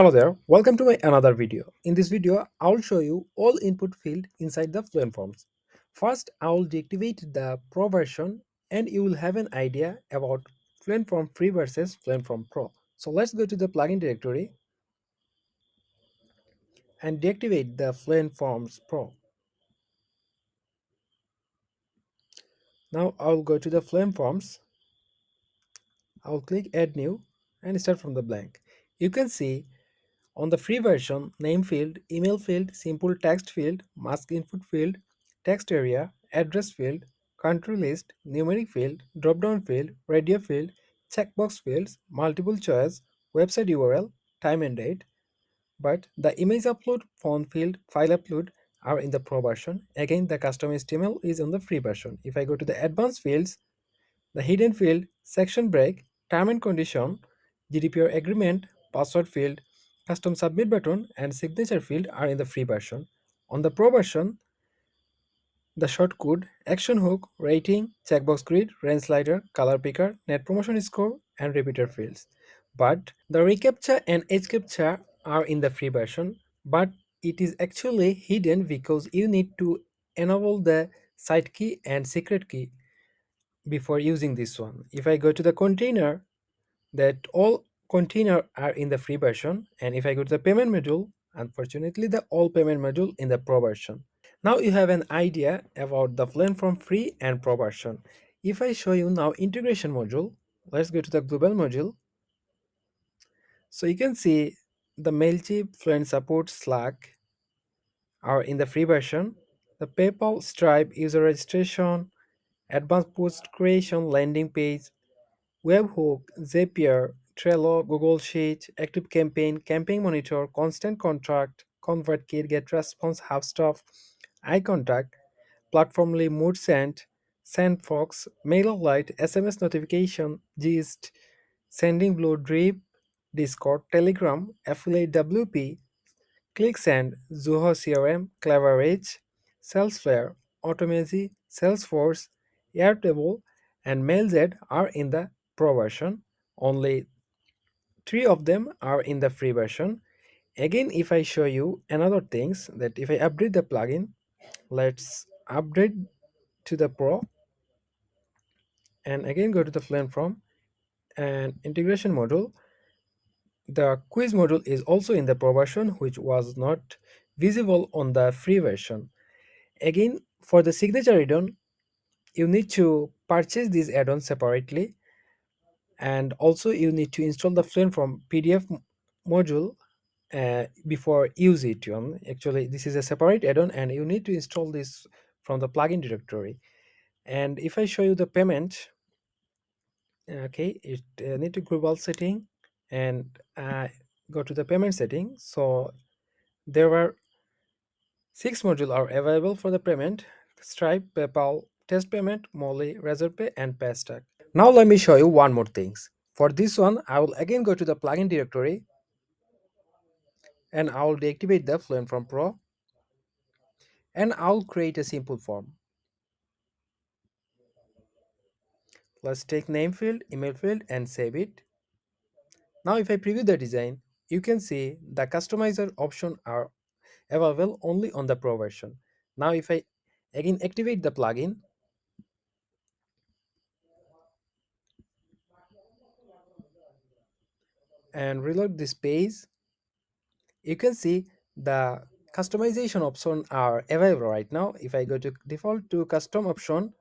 Hello there, welcome to my another video. In this video, I'll show you all input field inside the Fluent Forms. First, I'll deactivate the Pro version and you will have an idea about Fluent Form Free versus Fluent Form Pro. So let's go to the plugin directory and deactivate the Fluent Forms Pro. Now I'll go to the Fluent Forms, I'll click Add New and start from the blank. You can see on the free version, name field, email field, simple text field, mask input field, text area, address field, country list, numeric field, drop-down field, radio field, checkbox fields, multiple choice, website URL, time and date. But the image upload, font field, file upload are in the pro version. Again, the custom HTML is on the free version. If I go to the advanced fields, the hidden field, section break, term and condition, GDPR agreement, password field, custom submit button, and signature field are in the free version. On the pro version, the shortcode, action hook, rating, checkbox grid, range slider, color picker, net promotion score, and repeater fields. But the reCAPTCHA and HCAPTCHA are in the free version, but it is actually hidden because you need to enable the site key and secret key before using this one. If I go to the container, that all container are in the free version, and if I go to the payment module, unfortunately the all payment module in the pro version. Now you have an idea about the plan from free and pro version. If I show you now integration module, let's go to the global module. So you can see the Mailchimp, Fluent Support, Slack are in the free version. The PayPal, Stripe, user registration, advanced post creation, landing page, Webhook, Zapier, Trello, Google Sheet, Active Campaign, Campaign Monitor, Constant Contract, ConvertKit, GetResponse, HubStuff, iContact, Platformly, MoodSend, SendFox, MailerLite, SMS Notification, Gist, Sending Blue, Drip, Discord, Telegram, Affiliate WP, ClickSend, Zoho CRM, CleverEdge, Salesforce, Automazy, Salesforce, Airtable, and MailZ are in the pro version. Only three of them are in the free version. Again, if I show you another things that if I upgrade the plugin, let's upgrade to the pro and again go to the Fluent Form and integration module. The quiz module is also in the pro version, which was not visible on the free version. Again, for the signature add-on, you need to purchase this add-on separately, and also you need to install the Fluent from PDF module before use it. Actually, this is a separate add-on, and you need to install this from the plugin directory. And if I show you the payment, okay, it need to global setting and go to the payment setting. So there are six modules are available for the payment: Stripe, PayPal, Test Payment, Molly, Razorpay, and Paystack. Now let me show you one more things. For this one, I will again go to the plugin directory and I will deactivate the Fluent from Pro and I'll create a simple form. Let's take name field, email field and save it. Now if I preview the design, you can see the customizer option are available only on the Pro version. Now if I again activate the plugin and reload this page, you can see the customization option are available right now. If I go to default to custom option,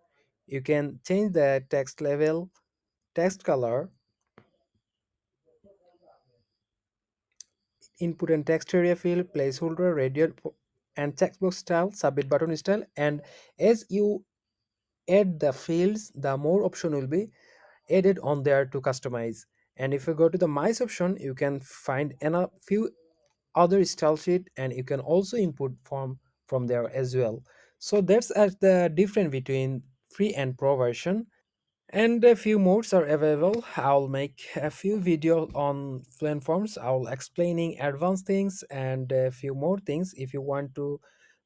you can change the text level, text color, input and text area field, placeholder, radial, and checkbox style, submit button style. And as you add the fields, the more option will be added on there to customize. And if you go to the mice option, you can find a few other style sheet, and you can also input form from there as well. So that's the difference between free and pro version. And a few modes are available. I'll make a few videos on Fluent Forms. I'll explaining advanced things and a few more things. If you want to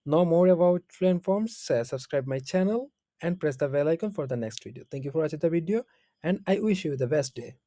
know more about Fluent Forms, subscribe my channel and press the bell icon for the next video. Thank you for watching the video, and I wish you the best day.